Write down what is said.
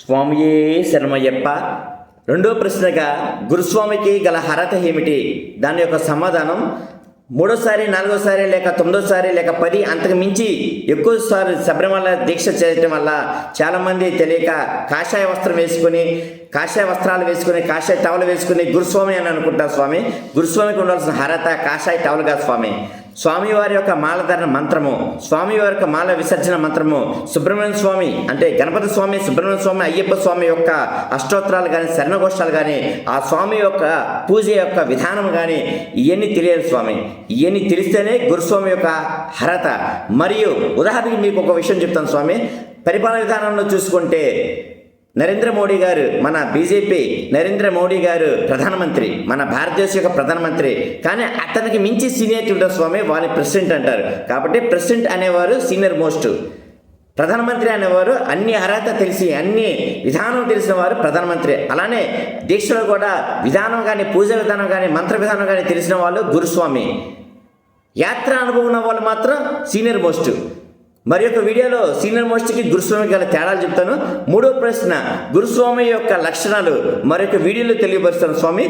స్వామియే శరణమయ్యప్ప. రెండో ప్రశ్నగా గురుస్వామికి గల అర్హత ఏమిటి? దాని యొక్క సమాధానం మూడోసారి, నాలుగోసారి, లేక తొమ్మిదోసారి, లేక 10 అంతకు మించి ఎక్కువసారి శబరిమల దీక్ష చేయటం వల్ల చాలామంది తెలియక కాషాయ వస్త్రాలు వేసుకుని కాషాయ టవల్ వేసుకుని గురుస్వామి అని అనుకుంటారు. స్వామి, గురుస్వామికి ఉండాల్సిన అర్హత కాషాయ టవల్ కాదు స్వామి. స్వామివారి యొక్క మాలధారణ మంత్రము, స్వామివారి యొక్క మాల విసర్జన మంత్రము, సుబ్రహ్మణ్య స్వామి అంటే గణపతి స్వామి, సుబ్రహ్మణ్య స్వామి, అయ్యప్ప స్వామి యొక్క అష్టోత్తరాలు కానీ, శరణఘోషాలు కానీ, ఆ స్వామి యొక్క పూజ యొక్క విధానం కానీ ఇవన్నీ తెలియదు స్వామి. ఇవన్నీ తెలిస్తేనే గురుస్వామి యొక్క అర్హత. మరియు ఉదాహరణకి మీకు ఒక విషయం చెప్తాను స్వామి. పరిపాలన విధానంలో చూసుకుంటే నరేంద్ర మోడీ గారు, మన బీజేపీ నరేంద్ర మోడీ గారు ప్రధానమంత్రి, మన భారతదేశం యొక్క ప్రధానమంత్రి. కానీ అతనికి మించి సీనియర్ ఉంటారు స్వామి, వాళ్ళని ప్రెసిడెంట్ అంటారు. కాబట్టి ప్రెసిడెంట్ అనేవారు సీనియర్ మోస్ట్, ప్రధానమంత్రి అనేవారు అన్ని అర్హత తెలిసి అన్ని విధానం తెలిసిన వారు ప్రధానమంత్రి. అలానే దీక్షలో కూడా విధానం కానీ, పూజ విధానం కానీ, మంత్ర విధానం కానీ తెలిసిన వాళ్ళు గురుస్వామి. యాత్ర అనుభవం ఉన్న వాళ్ళు మాత్రం సీనియర్ మోస్ట్. మరి యొక్క వీడియోలో సీనియర్ మోస్ట్కి గురుస్వామికి గల తేడాలు చెప్తాను. మూడో ప్రశ్న గురుస్వామి యొక్క లక్షణాలు మరొక వీడియోలో తెలియపరుస్తాను స్వామి.